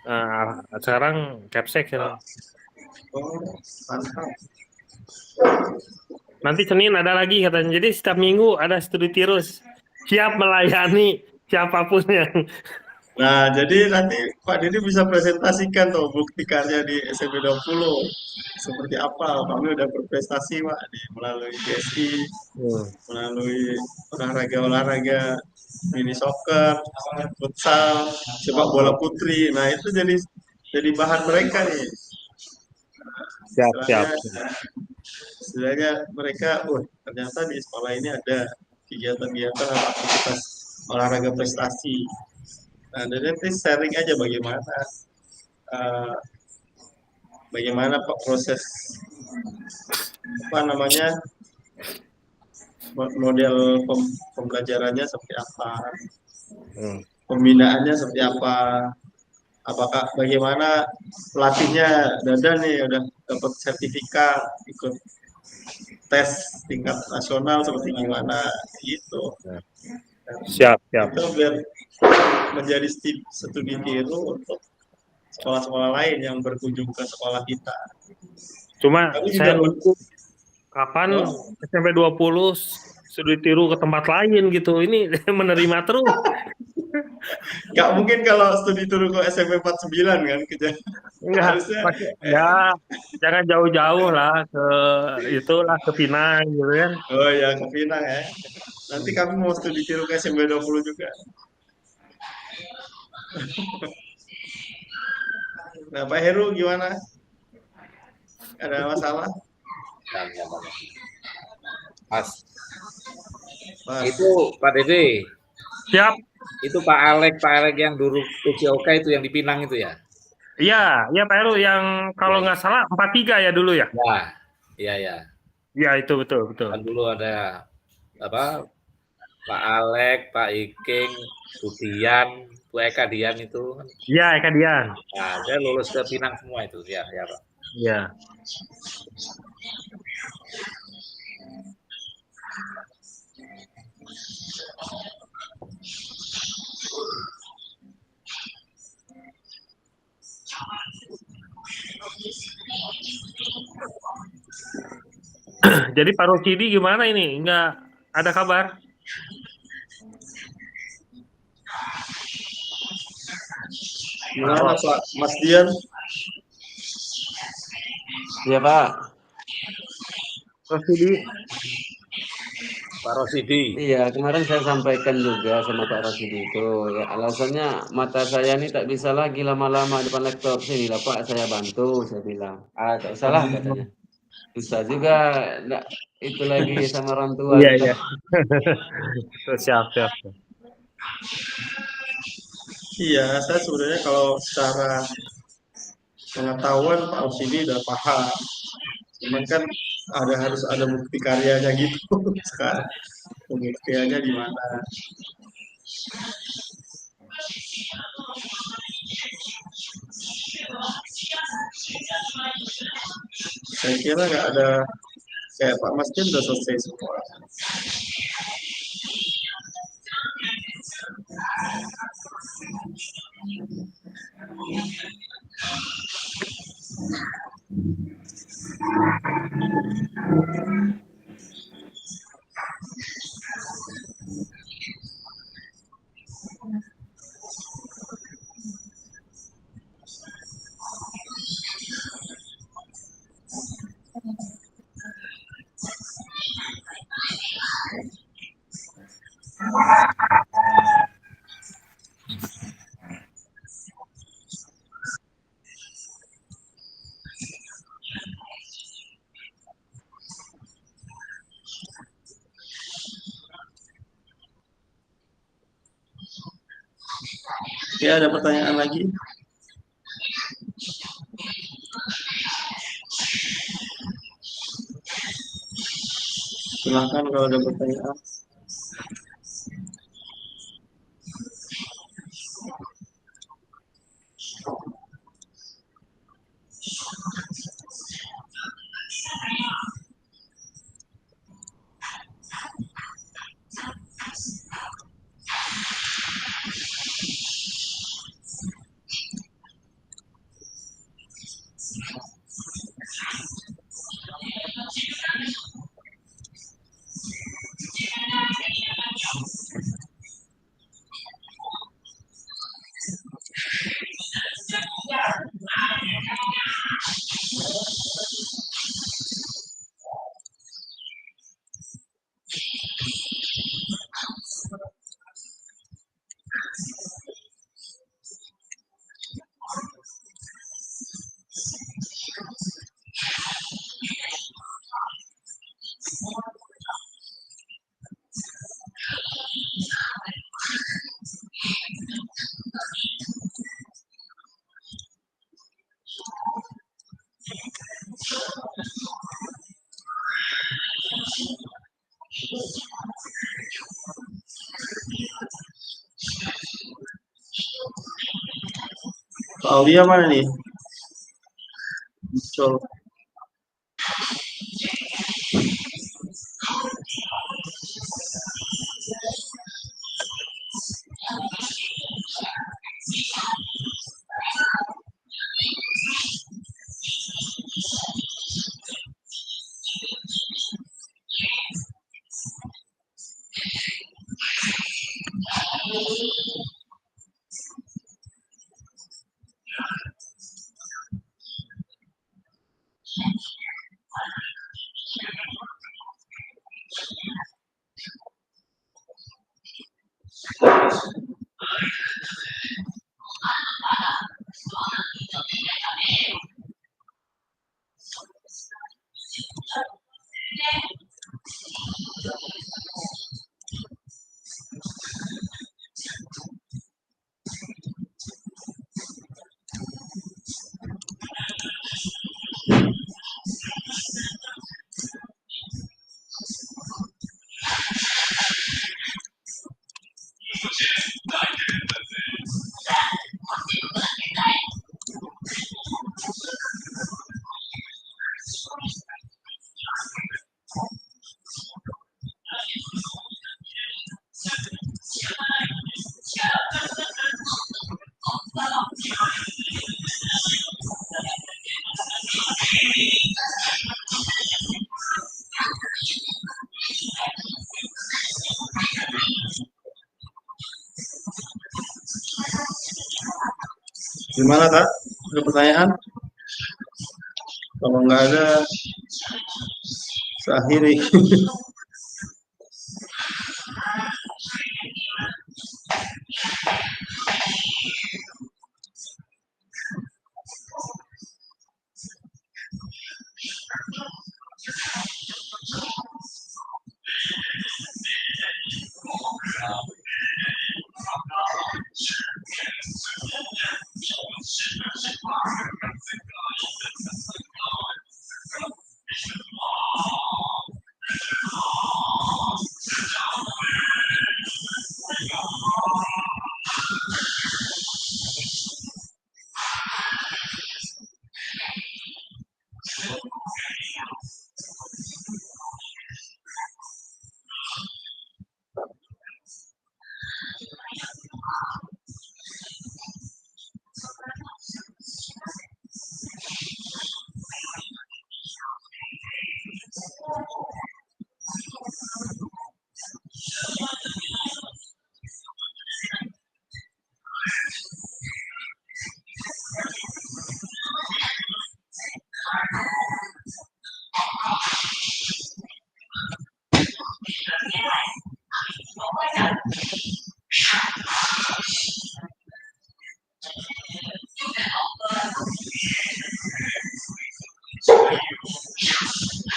Nah, sekarang capsek ya. Oh, mantap. Nanti Senin ada lagi katanya. Jadi setiap minggu ada studi tirus. Siap melayani siapapun yang. Nah, jadi nanti Pak Didi bisa presentasikan tuh bukti karya di SMP 20. Seperti apa? Kami udah berprestasi Pak melalui GSI, melalui olahraga mini soccer, futsal, sepak bola putri. Nah, itu jadi bahan mereka nih. Siap. Istilahnya mereka, wah ternyata di sekolah ini ada kegiatan-kegiatan atau aktivitas olahraga prestasi. Nah, jadi nanti sharing aja bagaimana proses apa namanya model pembelajarannya seperti apa, pembinaannya seperti apa, apakah bagaimana pelatihnya Dadan nih udah dapat sertifikat ikut tes tingkat nasional seperti gimana gitu. Siap. Itu biar menjadi studi tiru untuk sekolah-sekolah lain yang berkunjung ke sekolah kita. Cuma Kami saya juga nunggu kapan SMP 20 studi tiru ke tempat lain gitu. Ini menerima terus. nggak mungkin kalau studi tiru ke SMP 49 kan Enggak, harusnya ya jangan jauh-jauh lah ke Pinang gitu kan. oh ya ke Pinang ya. Nanti kami mau studi tiru ke SMP 20 juga. Nah, Pak Heru gimana? Ada masalah? Mas, Mas. itu Pak Dede, Siap. itu Pak Alek yang dulu PJOK itu yang di Pinang itu ya? Iya, Pak Heru yang kalau nggak salah 43 ya dulu ya. Ya. Iya, itu betul. Kan dulu ada apa? Pak Alek, Pak Iking, Budian, Bu Eka Dian itu. Iya, Eka Dian. Nah, saya lulus ke Pinang semua itu, ya Pak. Iya. Jadi Pak Rosidi gimana ini? Nggak ada kabar? Gimana Pak Mas Dian? Ya Pak. Rosidi. Pak Rosidi. Iya, kemarin saya sampaikan juga sama Pak Rosidi itu. Ya, alasannya mata saya ini tak bisa lagi lama-lama depan laptop. Sini lah Pak, saya bantu, saya bilang. Tak usah lah katanya. Susah juga, enggak, itu lagi sama orang tua. Iya. Siap. Iya, saya sebenarnya kalau secara pengetahuan Pak Rosidi udah paham. Cuman kan harus ada bukti karyanya gitu sekarang. Pembuktiannya di mana? Saya kira nggak ada kayak Pak Mas Dian udah selesai semua. Oke, ada pertanyaan lagi? Silahkan kalau ada pertanyaan. Pak Aulia mana nih? Muncul. Gimana Kak? Ada pertanyaan? Kalau nggak ada, saya akhiri.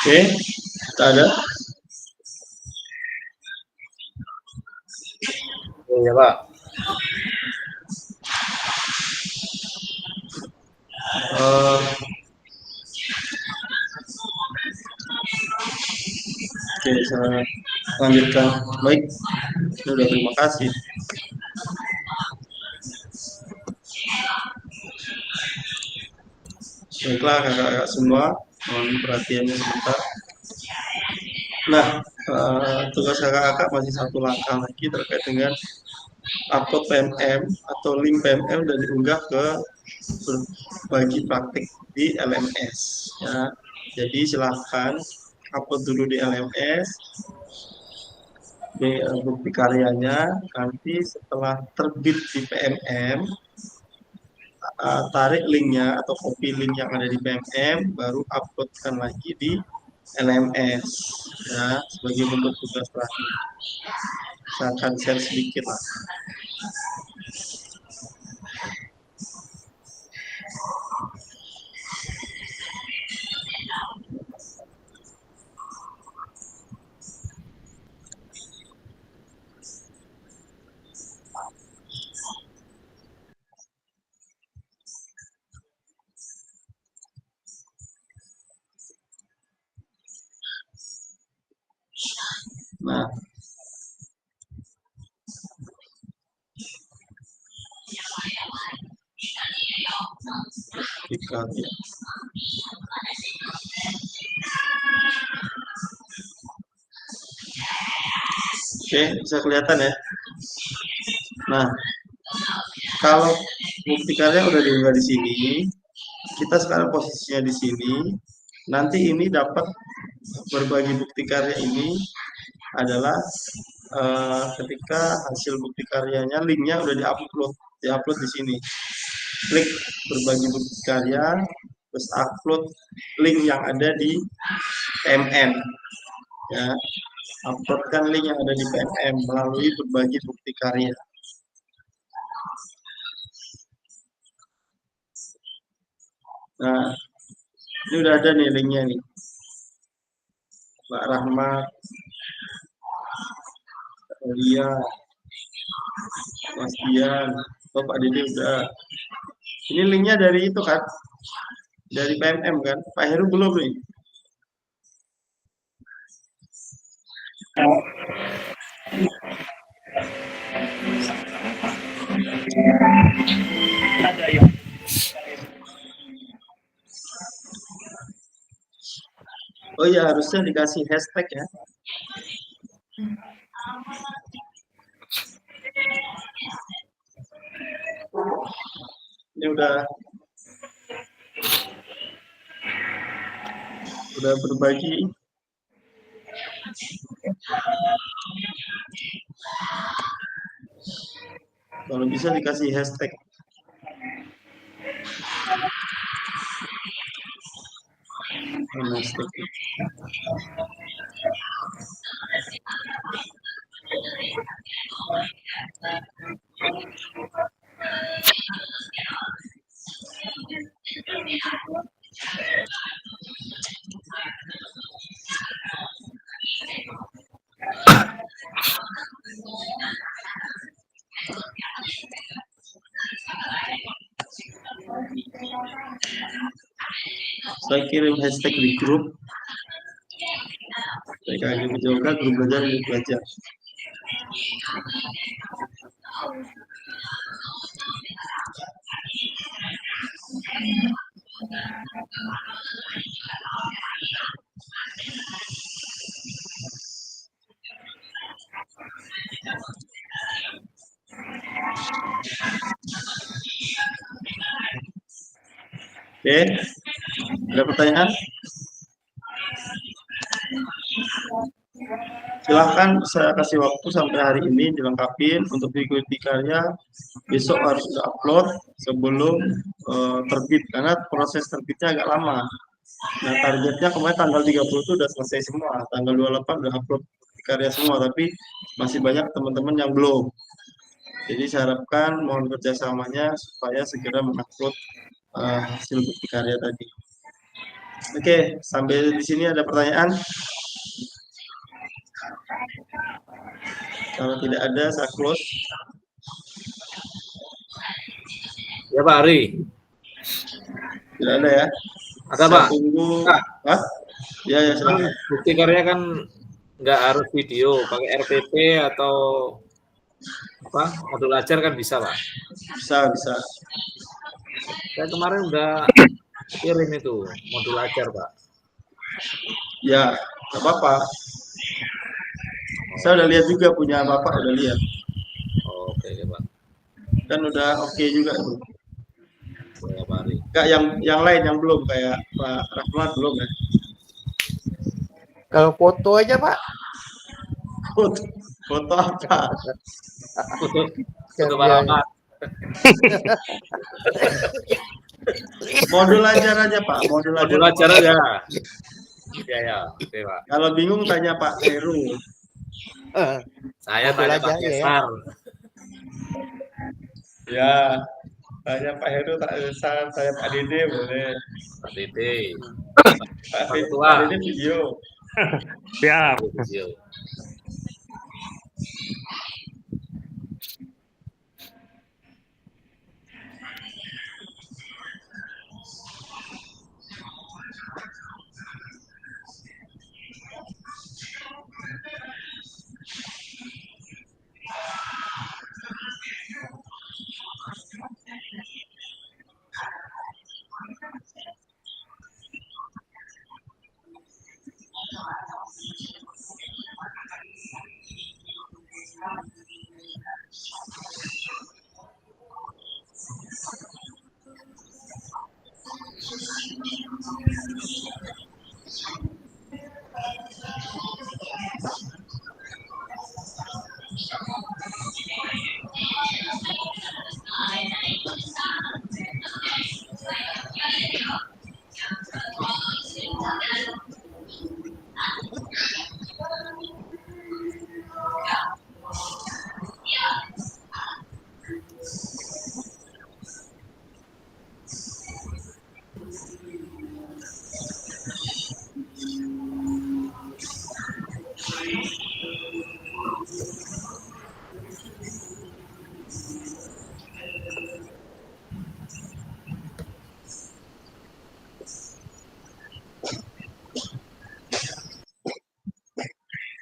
Oke, tak ada. Iya Pak. Oke, saya lanjutkan. Baik, sudah, terima kasih. Baiklah kakak-kakak semua, mohon perhatiannya sebentar. Nah, tugas kakak-kakak masih satu langkah lagi terkait dengan upload PMM atau link PMM dan diunggah ke bagi praktik di LMS. Ya. Jadi silahkan upload dulu di LMS, bukti karyanya. Nanti setelah terbit di PMM, tarik linknya atau copy link yang ada di PMM, baru uploadkan lagi di LMS. Ya, sebagai bentuk tugas terakhir. Saya akan share sedikit lah. Nah, ya. Oke, bisa kelihatan ya. Nah, kalau bukti karya udah diunggah di sini, kita sekarang posisinya di sini. Nanti ini dapat berbagi bukti karya ini adalah ketika hasil bukti karyanya, linknya udah diupload di sini. Klik berbagi bukti karya, terus upload link yang ada di PMM. Ya, uploadkan link yang ada di PMM melalui berbagi bukti karya. Nah, ini udah ada nih linknya nih. Mbak Rahmat, Lia, Mas Dian, Pak Dede udah. Ini linknya dari itu kan, dari PMM kan. Pak Heru belum nih. Ada ya. Oh iya, harusnya dikasih hashtag ya. Ini udah berbagi. Kalau bisa dikasih hashtag. Hashtag. Saya kirim hashtag di grup. PKKMB Joga, grup belajar milik belajar. Oke, ada pertanyaan? Silahkan saya kasih waktu sampai hari ini dilengkapi untuk diikuti karya. Besok harus upload sebelum terbit karena proses terbitnya agak lama. Nah, targetnya kemarin tanggal 30 itu udah selesai semua. Tanggal 28 udah upload karya semua, tapi masih banyak teman-teman yang belum. Jadi saya harapkan mohon kerjasamanya supaya segera mengupload hasil bukti karya tadi. Oke, sampai di sini ada pertanyaan? Kalau tidak ada, saya close. Ya Pak Ari. Tidak ada ya? Ada Saya Pak. tunggu. Nah. Ya, silakan. Bukti karya kan nggak harus video, pakai RTP atau apa modul ajar kan bisa Pak? Bisa. Saya kemarin udah kirim itu modul ajar Pak. Ya, nggak apa-apa. Saya udah lihat juga, punya Bapak udah lihat. Oke Pak. Kan udah oke juga tuh. Ya Pak Ari. Enggak, yang lain yang belum, kayak Pak Rahmat belum ya? Kalau foto aja Pak. Foto apa? Foto Pak Rahmat. Modul ajar aja Pak, modul ajar aja. Ya, oke Pak. Kalau bingung tanya Pak Heru. Saya tanya Pak Kesar. Ya, tanya Pak Heru, saya Pak Dede boleh. Pak Dede. Pak Dede video. Siap. Video.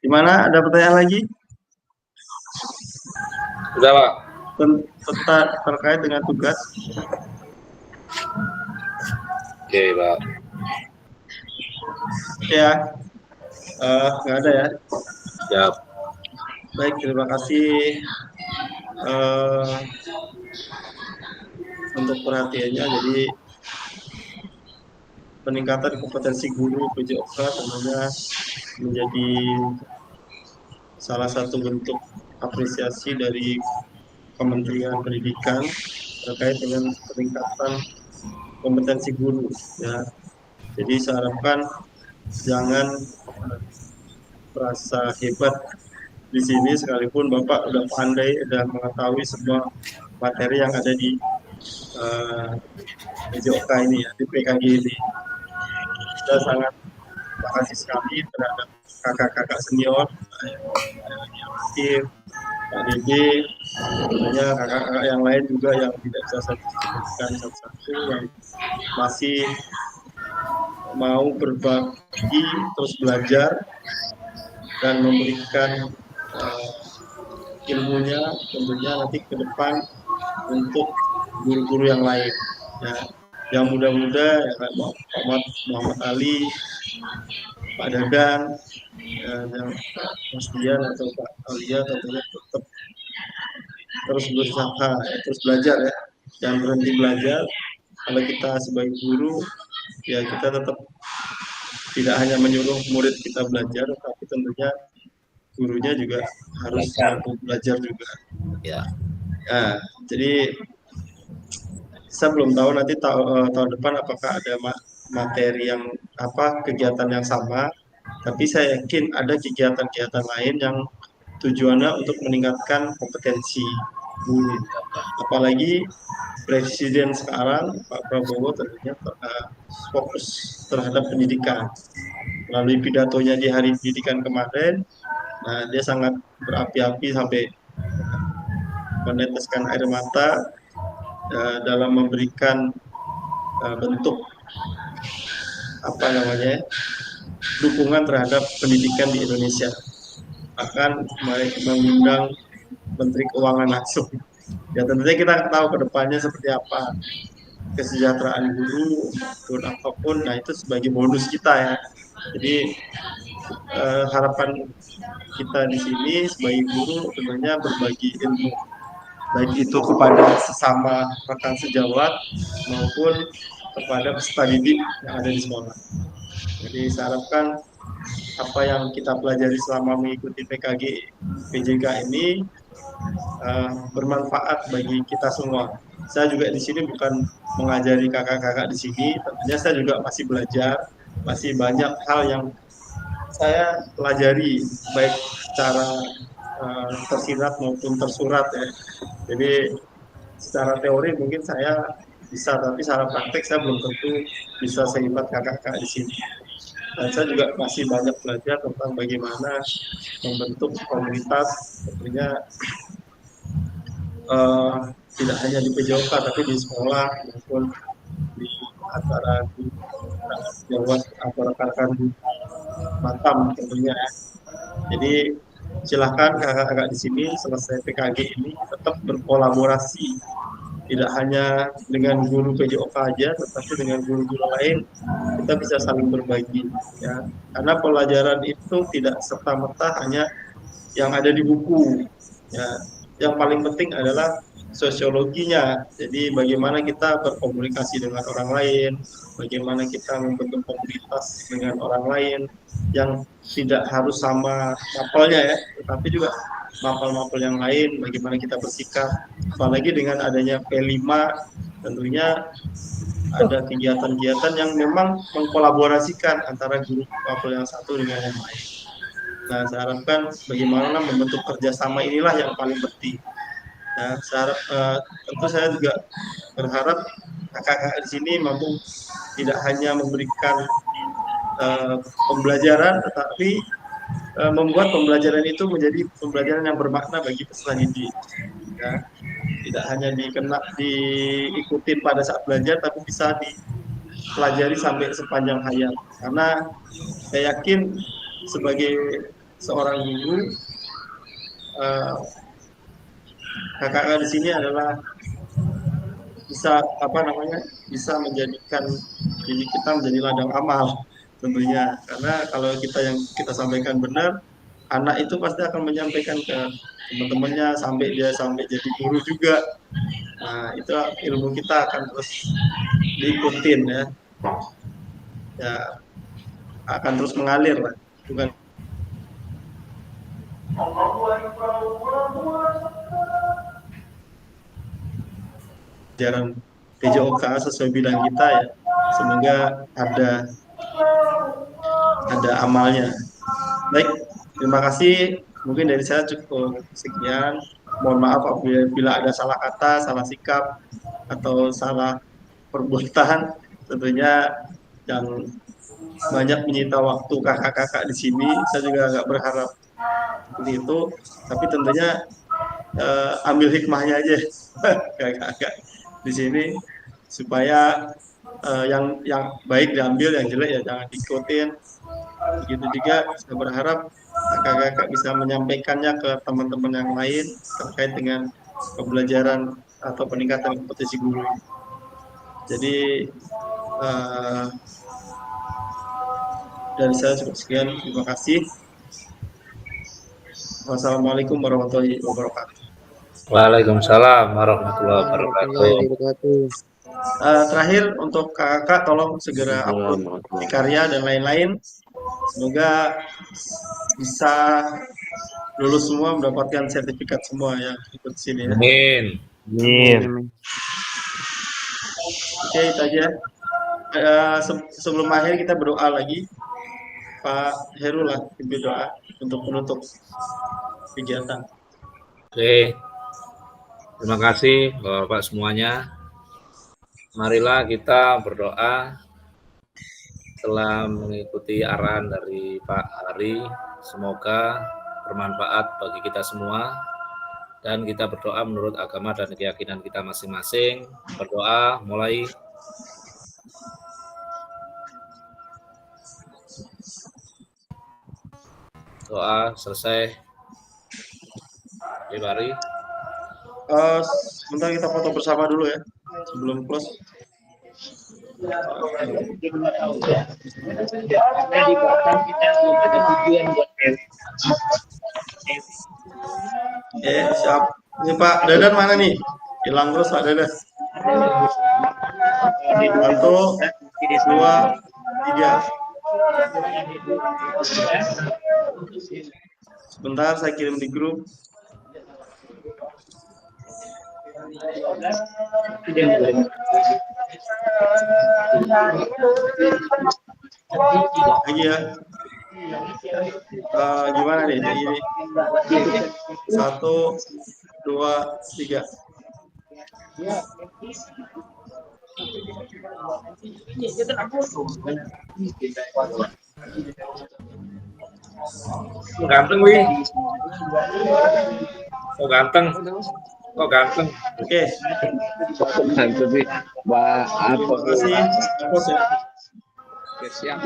Gimana? Ada pertanyaan lagi? Udah Pak. Terkait dengan tugas. Oke Pak. Ya, nggak ada ya. Siap. Baik, terima kasih untuk perhatiannya. Jadi peningkatan kompetensi guru PJOK tentunya menjadi salah satu bentuk apresiasi dari Kementerian Pendidikan terkait dengan peningkatan kompetensi guru ya. Jadi saya harapkan jangan merasa hebat di sini, sekalipun Bapak udah pandai dan mengetahui semua materi yang ada di PJOK ini ya, di PKG ini. Saya sangat terima kasih sekali terhadap kakak-kakak senior, Pak Dede, tentunya kakak-kakak yang lain juga yang tidak bisa saya sebutkan satu-satu, yang masih mau berbagi, terus belajar dan memberikan ilmunya tentunya nanti ke depan untuk guru-guru yang lain ya, yang muda-muda ya, Pak Muhammad Ali, Pak Dadan, yang Mas Dian atau Pak Alia tentunya tetap terus berusaha, terus belajar ya, jangan berhenti belajar. Kalau kita sebagai guru ya kita tetap tidak hanya menyuruh murid kita belajar, tapi tentunya gurunya juga harus belajar juga. Ya. Nah, jadi saya belum tahu nanti tahun depan apakah ada materi yang kegiatan yang sama, Tapi saya yakin ada kegiatan-kegiatan lain yang tujuannya untuk meningkatkan kompetensi guru. Apalagi Presiden sekarang, Pak Prabowo tentunya fokus terhadap pendidikan. Melalui pidatonya di Hari Pendidikan kemarin, nah, dia sangat berapi-api sampai meneteskan air mata dalam memberikan bentuk apa namanya dukungan terhadap pendidikan di Indonesia. Bahkan mereka mengundang Menteri Keuangan langsung. Ya tentunya kita tahu ke depannya seperti apa kesejahteraan guru pun apapun. Nah itu sebagai bonus kita ya. Jadi harapan kita di sini sebagai guru tentunya berbagi ilmu, baik itu kepada sesama rekan sejawat maupun kepada peserta didik yang ada di sekolah. Jadi saya harapkan apa yang kita pelajari selama mengikuti PJK ini bermanfaat bagi kita semua. Saya juga di sini bukan mengajari kakak-kakak di sini, tentunya saya juga masih belajar, masih banyak hal yang saya pelajari baik secara tersirat maupun tersurat ya. Jadi secara teori mungkin saya bisa, tapi secara praktek saya belum tentu bisa sehebat kakak-kakak di sini. Dan saya juga masih banyak belajar tentang bagaimana membentuk komunitas, tentunya tidak hanya di PJOK tapi di sekolah maupun di antara sejawat atau rekan-rekan Batam tentunya. Jadi silahkan kakak-kakak di sini selesai PKG ini tetap berkolaborasi, tidak hanya dengan guru PJOK aja, tetapi dengan guru-guru lain kita bisa saling berbagi ya. Karena pelajaran itu tidak serta-merta hanya yang ada di buku ya. Yang paling penting adalah sosiologinya. Jadi bagaimana kita berkomunikasi dengan orang lain, bagaimana kita membentuk komunitas dengan orang lain yang tidak harus sama mapelnya ya, tetapi juga mapel-mapel yang lain, bagaimana kita bersikap. Apalagi dengan adanya P5 tentunya ada kegiatan-kegiatan yang memang mengkolaborasikan antara guru mapel yang satu dengan yang lain. Nah, saya harapkan bagaimana membentuk kerjasama inilah yang paling penting. Nah, tentu saya juga berharap kakak-kakak di sini mampu tidak hanya memberikan pembelajaran, tetapi membuat pembelajaran itu menjadi pembelajaran yang bermakna bagi peserta didik. Ya, tidak hanya diikuti pada saat belajar, tapi bisa dipelajari sampai sepanjang hayat. Karena saya yakin sebagai seorang guru, kakak-kakak di sini adalah bisa menjadikan diri kita menjadi ladang amal tentunya. Karena kalau yang kita sampaikan benar, anak itu pasti akan menyampaikan ke teman-temannya sampai jadi guru juga. Nah, itu ilmu kita akan terus diikutin ya akan terus mengalir lah, bukan ajaran PJOK sesuai bidang kita ya. Semoga ada amalnya. Baik, terima kasih. Mungkin dari saya cukup sekian. Mohon maaf apabila ada salah kata, salah sikap, atau salah perbuatan. Tentunya yang banyak menyita waktu kakak-kakak di sini. Saya juga agak berharap seperti itu. Tapi tentunya ambil hikmahnya aja kakak-kakak di sini supaya yang baik diambil, yang jelek ya jangan diikutin. Begitu juga saya berharap kakak-kakak bisa menyampaikannya ke teman-teman yang lain terkait dengan pembelajaran atau peningkatan kompetensi guru. Jadi dari saya cukup sekian, terima kasih. Wassalamualaikum warahmatullahi wabarakatuh. Waalaikumsalam warahmatullahi wabarakatuh. Terakhir untuk kakak tolong segera upload di karya dan lain-lain. Semoga bisa lulus semua, mendapatkan sertifikat semua yang ikut sini ya. Amin. Oke, itu aja. Sebelum akhir kita berdoa lagi. Pak Heru lah pimpin doa untuk menutup kegiatan. Oke, terima kasih Bapak-Bapak semuanya. Marilah kita berdoa setelah mengikuti arahan dari Pak Hari. Semoga bermanfaat bagi kita semua. Dan kita berdoa menurut agama dan keyakinan kita masing-masing. Berdoa mulai. Doa selesai. Oke, Bari. Sebentar kita foto bersama dulu ya sebelum close. Siap. Ini Pak Dadan mana nih? Hilang terus Pak Dadan. 1, 2, 3. Sebentar saya kirim di grup. Lagi ya. Gimana nih? Ini 1, 2, 3. Ganteng, Wi. Oh, ganteng. Oh, ganteng. Oke. Nanti sih, apa? Terima kasih. Siap.